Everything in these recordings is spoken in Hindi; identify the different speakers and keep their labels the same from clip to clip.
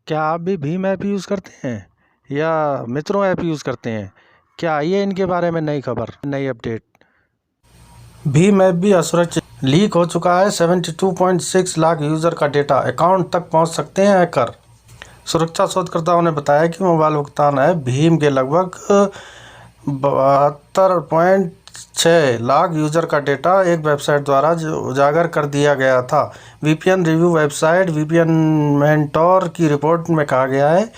Speaker 1: क्या आप भी भीम ऐप यूज़ करते हैं या मित्रों ऐप यूज़ करते हैं? क्या आइए इनके बारे में नई खबर, नई अपडेट। भीम ऐप भी असुरक्षित लीक हो चुका है। 72.6 लाख यूज़र का डेटा अकाउंट तक पहुंच सकते हैं हैकर। सुरक्षा शोधकर्ताओं ने बताया कि मोबाइल भुगतान ऐप भीम के लगभग 72.6 लाख यूज़र का डेटा एक वेबसाइट द्वारा उजागर कर दिया गया था। VPN review website VPN mentor की रिपोर्ट में कहा गया है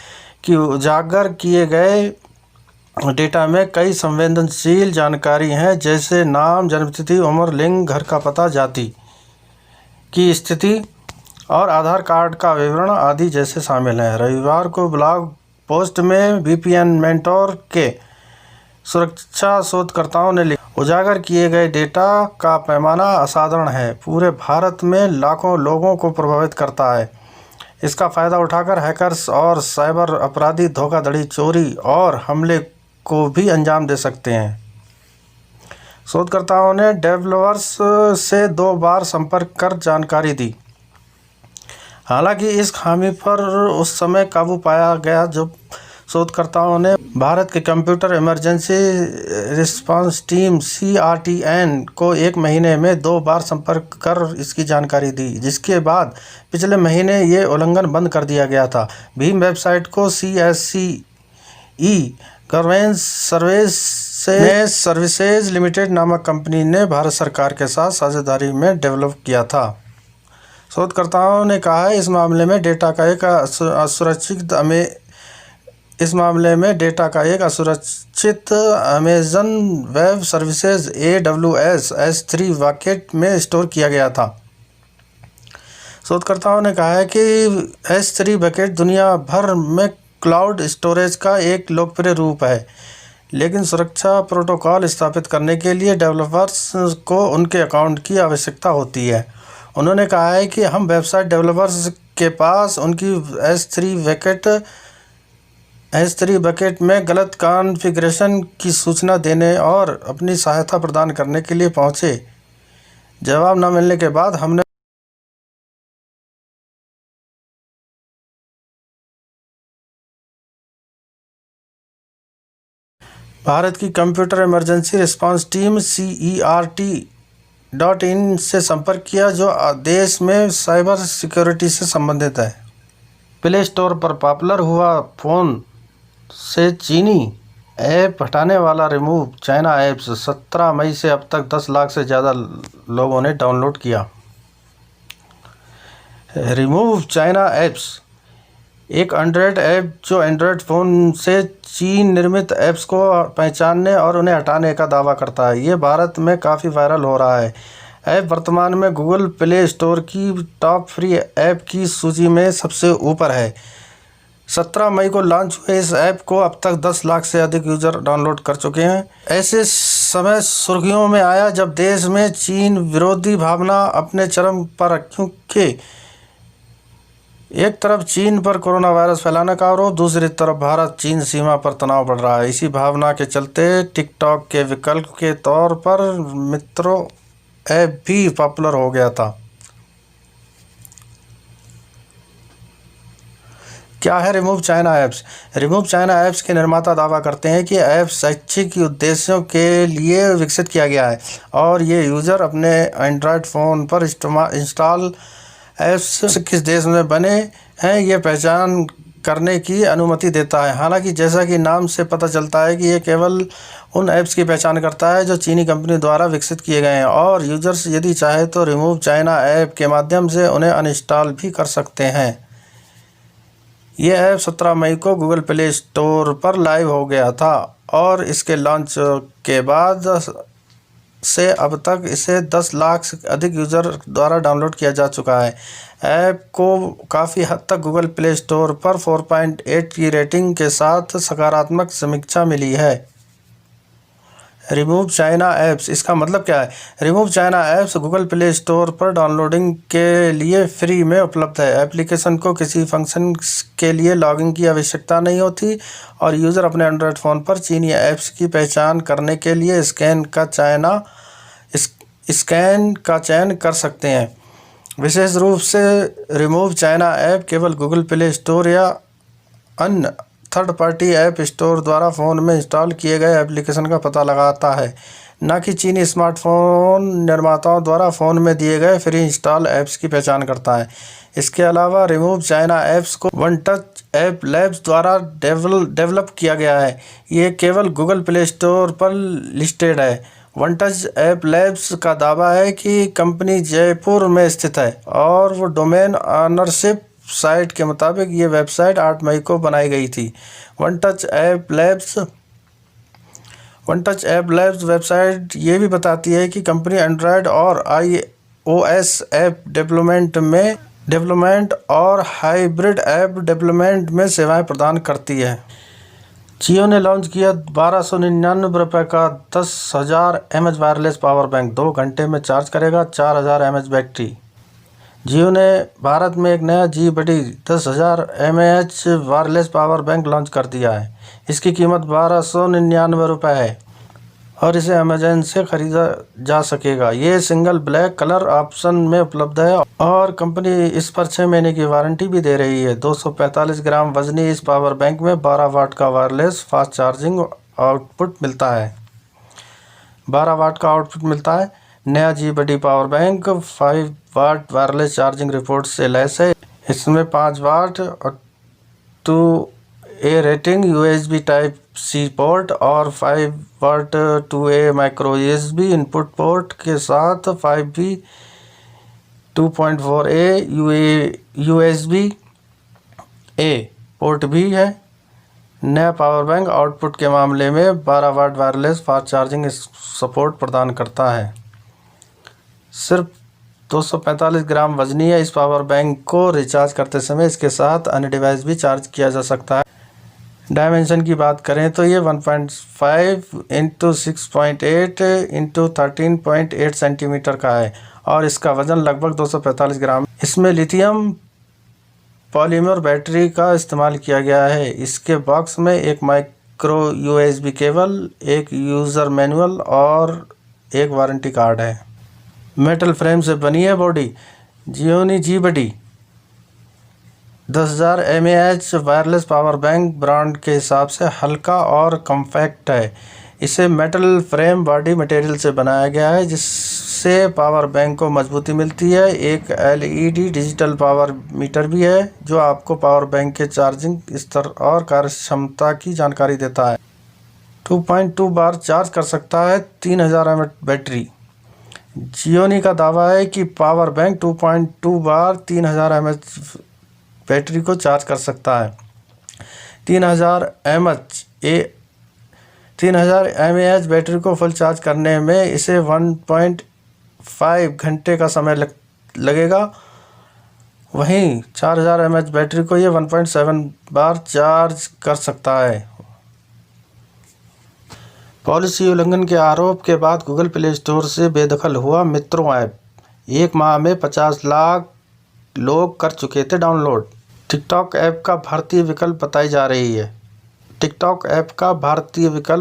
Speaker 1: कि उजागर किए गए डेटा में कई संवेदनशील जानकारी हैं, जैसे नाम, जन्मतिथि, उम्र, लिंग, घर का पता, जाति की स्थिति और आधार कार्ड का विवरण आदि जैसे शामिल हैं। रविवार को ब्लॉग पोस्ट में वीपीएन मेंटोर के सुरक्षा शोधकर्ताओं ने लिखा, उजागर किए गए डेटा का पैमाना असाधारण है, पूरे भारत में लाखों लोगों को प्रभावित करता है। इसका फ़ायदा उठाकर हैकर्स और साइबर अपराधी धोखाधड़ी, चोरी और हमले को भी अंजाम दे सकते हैं। शोधकर्ताओं ने डेवलपर्स से 2 बार संपर्क कर जानकारी दी। हालांकि इस खामी पर उस समय काबू पाया गया जब शोधकर्ताओं ने भारत के computer emergency response team (CRTN) को 1 महीने में 2 बार संपर्क कर इसकी जानकारी दी, जिसके बाद पिछले महीने ये उल्लंघन बंद कर दिया गया था। भीम वेबसाइट को CSCE गवर्नेंस सर्विसेज लिमिटेड नामक कंपनी ने भारत सरकार के साथ साझेदारी में डेवलप किया था। शोधकर्ताओं ने कहा है, इस मामले में डेटा का एक असुरक्षित Amazon web services AWS S3 bucket में स्टोर किया गया था। शोधकर्ताओं ने कहा है कि S3 बकेट दुनिया भर में क्लाउड स्टोरेज का एक लोकप्रिय रूप है, लेकिन सुरक्षा प्रोटोकॉल स्थापित करने के लिए डेवलपर्स को उनके अकाउंट की आवश्यकता होती है। उन्होंने कहा है कि हम वेबसाइट डेवलपर्स के पास उनकी S3 बकेट में गलत कॉन्फ़िगरेशन की सूचना देने और अपनी सहायता प्रदान करने के लिए पहुंचे। जवाब न मिलने के बाद हमने भारत की computer emergency response team CERT.in से संपर्क किया, जो देश में साइबर सिक्योरिटी से संबंधित है। प्ले स्टोर पर पॉपुलर हुआ फ़ोन से चीनी ऐप हटाने वाला रिमूव चाइना ऐप्स 17 मई से अब तक 10 लाख से ज़्यादा लोगों ने डाउनलोड किया। रिमूव चाइना ऐप्स एक एंड्रॉयड ऐप जो एंड्रॉयड फ़ोन से चीन निर्मित ऐप्स को पहचानने और उन्हें हटाने का दावा करता है। ये भारत में काफ़ी वायरल हो रहा है। ऐप वर्तमान में गूगल प्ले स्टोर की टॉप फ्री ऐप की सूची में सबसे ऊपर है। 17 मई को लॉन्च हुए इस ऐप को अब तक 10 लाख से अधिक यूज़र डाउनलोड कर चुके हैं। ऐसे समय सुर्खियों में आया जब देश में चीन विरोधी भावना अपने चरम पर, क्योंकि एक तरफ चीन पर कोरोना वायरस फैलाने का आरोप, दूसरी तरफ भारत चीन सीमा पर तनाव बढ़ रहा है। इसी भावना के चलते टिकटॉक के विकल्प के तौर पर मित्रों ऐप भी पॉपुलर हो गया था। क्या है remove China apps? Remove China apps के निर्माता दावा करते हैं कि ऐप शैक्षिक उद्देश्यों के लिए विकसित किया गया है और ये यूज़र अपने एंड्रॉयड फ़ोन पर इंस्टॉल ऐप्स किस देश में बने हैं ये पहचान करने की अनुमति देता है। हालांकि जैसा कि नाम से पता चलता है कि ये केवल उन ऐप्स की पहचान करता है जो चीनी कंपनी द्वारा विकसित किए गए हैं, और यूज़र्स यदि चाहे तो रिमूव चाइना ऐप के माध्यम से उन्हें अनइंस्टॉल भी कर सकते हैं। ये ऐप 17 मई को गूगल प्ले स्टोर पर लाइव हो गया था और इसके लॉन्च के बाद से अब तक इसे 10 लाख से अधिक यूज़र द्वारा डाउनलोड किया जा चुका है। ऐप को काफ़ी हद तक गूगल प्ले स्टोर पर 4.8 की रेटिंग के साथ सकारात्मक समीक्षा मिली है। रिमूव चाइना ऐप्स, इसका मतलब क्या है? Remove China apps Google play store पर डाउनलोडिंग के लिए फ्री में उपलब्ध है। एप्लीकेशन को किसी फंक्शन के लिए लॉगिन की आवश्यकता नहीं होती और यूज़र अपने एंड्रॉयड फ़ोन पर चीनी ऐप्स की पहचान करने के लिए स्कैन का चयन कर सकते हैं। विशेष रूप से रिमूव चाइना ऐप केवल गूगल प्ले स्टोर या अन्य थर्ड पार्टी ऐप स्टोर द्वारा फ़ोन में इंस्टॉल किए गए एप्लीकेशन का पता लगाता है, न कि चीनी स्मार्टफोन निर्माताओं द्वारा फ़ोन में दिए गए फ्री इंस्टॉल ऐप्स की पहचान करता है। इसके अलावा रिमूव चाइना ऐप्स को वन टच ऐप लैब्स द्वारा डेवलप किया गया है। ये केवल गूगल प्ले स्टोर पर लिस्टेड है। वन टच ऐप लैब्स का दावा है कि कंपनी जयपुर में स्थित है और वो डोमेन ऑनरशिप साइट के मुताबिक ये वेबसाइट 8 मई को बनाई गई थी। One touch app labs website ये भी बताती है कि कंपनी एंड्रॉयड और iOS ऐप डेवलपमेंट और हाइब्रिड ऐप डेवलपमेंट में सेवाएं प्रदान करती है। जियो ने लॉन्च किया 1299 रुपये का 10,000 mAh वायरलेस पावर बैंक, 2 घंटे में चार्ज करेगा, 4000 mAh बैटरी। जियो ने भारत में एक नया जी-बडी 10,000 mAh wireless power bank launch कर दिया है। इसकी कीमत 1299 रुपये है और इसे अमेजन से खरीदा जा सकेगा। ये सिंगल ब्लैक कलर ऑप्शन में उपलब्ध है और कंपनी इस पर 6 महीने की वारंटी भी दे रही है। 245 ग्राम वजनी इस पावर बैंक में 12 वाट का वायरलेस फास्ट चार्जिंग आउटपुट मिलता है। 12 वाट का आउटपुट मिलता है। नया जी-बडी पावर बैंक 5 वाट वायरलेस चार्जिंग रिपोर्ट से लैस है। इसमें 5 वाट और 2A rating USB type C port और 5 वाट 2A micro USB input port के साथ 5V 2.4A USB A port भी है। नया पावर बैंक आउटपुट के मामले में 12 वाट वायरलेस फास्ट चार्जिंग सपोर्ट प्रदान करता है। सिर्फ 245 ग्राम वजनी है। इस पावर बैंक को रिचार्ज करते समय इसके साथ अन्य डिवाइस भी चार्ज किया जा सकता है। डायमेंशन की बात करें तो ये 1.5 × 6.8 × 13.8 सेंटीमीटर का है और इसका वजन लगभग 245 ग्राम। इसमें लिथियम पॉलीमर बैटरी का इस्तेमाल किया गया है। इसके बॉक्स में एक माइक्रो USB केबल, एक यूज़र मैनुअल और एक वारंटी कार्ड है। मेटल फ्रेम से बनी है body. Gionee G Buddy 10,000 mAh wireless power bank brand के हिसाब से हल्का और कॉम्पैक्ट है। इसे मेटल फ्रेम बॉडी मटेरियल से बनाया गया है जिससे पावर बैंक को मजबूती मिलती है। एक LED डिजिटल पावर मीटर भी है जो आपको पावर बैंक के चार्जिंग स्तर और कार्यक्षमता की जानकारी देता है। 2.2 बार चार्ज कर सकता है। 3000 mAh बैटरी। जियोनी का दावा है कि पावर बैंक 2.2 बार 3000 mAh बैटरी को चार्ज कर सकता है। 3000 mAh बैटरी को फुल चार्ज करने में इसे 1.5 घंटे का समय लगेगा। वहीं 4000 mAh बैटरी को ये 1.7 बार चार्ज कर सकता है। पॉलिसी उल्लंघन के आरोप के बाद गूगल प्ले स्टोर से बेदखल हुआ मित्रों ऐप। 1 माह में 50 लाख लोग कर चुके थे डाउनलोड। टिकटॉक ऐप का भारतीय विकल्प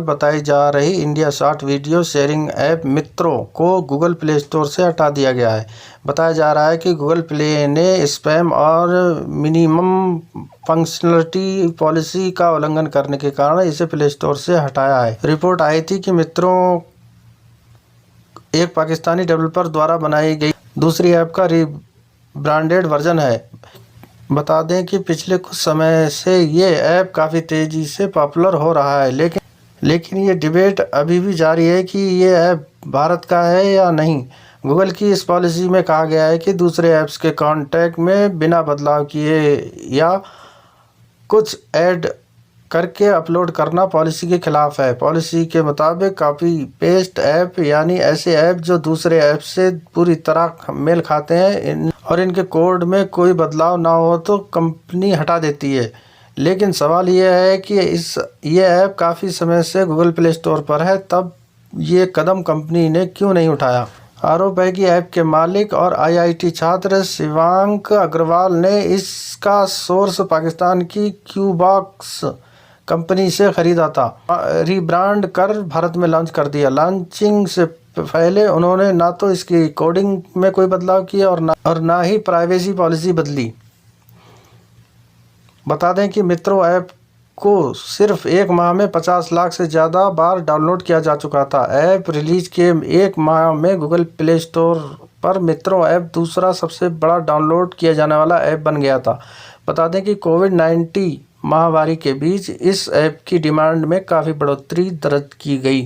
Speaker 1: बताई जा रही India short video sharing app मित्रों को गूगल प्ले स्टोर से हटा दिया गया है। बताया जा रहा है कि गूगल प्ले ने स्पैम और मिनिमम फंक्शनलिटी पॉलिसी का उल्लंघन करने के कारण इसे प्ले स्टोर से हटाया है। रिपोर्ट आई थी कि मित्रों एक पाकिस्तानी डेवलपर द्वारा बनाई गई दूसरी ऐप का रीब्रांडेड वर्जन है। बता दें कि पिछले कुछ समय से ये ऐप काफ़ी तेज़ी से पॉपुलर हो रहा है, लेकिन ये डिबेट अभी भी जारी है कि ये ऐप भारत का है या नहीं। गूगल की इस पॉलिसी में कहा गया है कि दूसरे ऐप्स के कॉन्टैक्ट में बिना बदलाव किए या कुछ ऐड करके अपलोड करना पॉलिसी के खिलाफ है। पॉलिसी के मुताबिक कॉपी पेस्ट ऐप यानी ऐसे ऐप जो दूसरे ऐप से पूरी तरह मेल खाते हैं और इनके कोड में कोई बदलाव ना हो तो कंपनी हटा देती है। लेकिन सवाल यह है कि ये ऐप काफ़ी समय से गूगल प्ले स्टोर पर है, तब ये कदम कंपनी ने क्यों नहीं उठाया। आरोप है कि ऐप के मालिक और IIT छात्र शिवांक अग्रवाल ने इसका सोर्स पाकिस्तान की क्यूबॉक्स कंपनी से खरीदा था, रीब्रांड कर भारत में लॉन्च कर दिया। लॉन्चिंग से पहले उन्होंने ना तो इसकी कोडिंग में कोई बदलाव किया और ना ही प्राइवेसी पॉलिसी बदली। बता दें कि मित्रों ऐप को सिर्फ 1 माह में 50 लाख से ज़्यादा बार डाउनलोड किया जा चुका था। ऐप रिलीज के 1 माह में गूगल प्ले स्टोर पर मित्रों ऐप दूसरा सबसे बड़ा डाउनलोड किया जाने वाला ऐप बन गया था। बता दें कि कोविड-19 महामारी के बीच इस ऐप की डिमांड में काफ़ी बढ़ोतरी दर्ज की गई।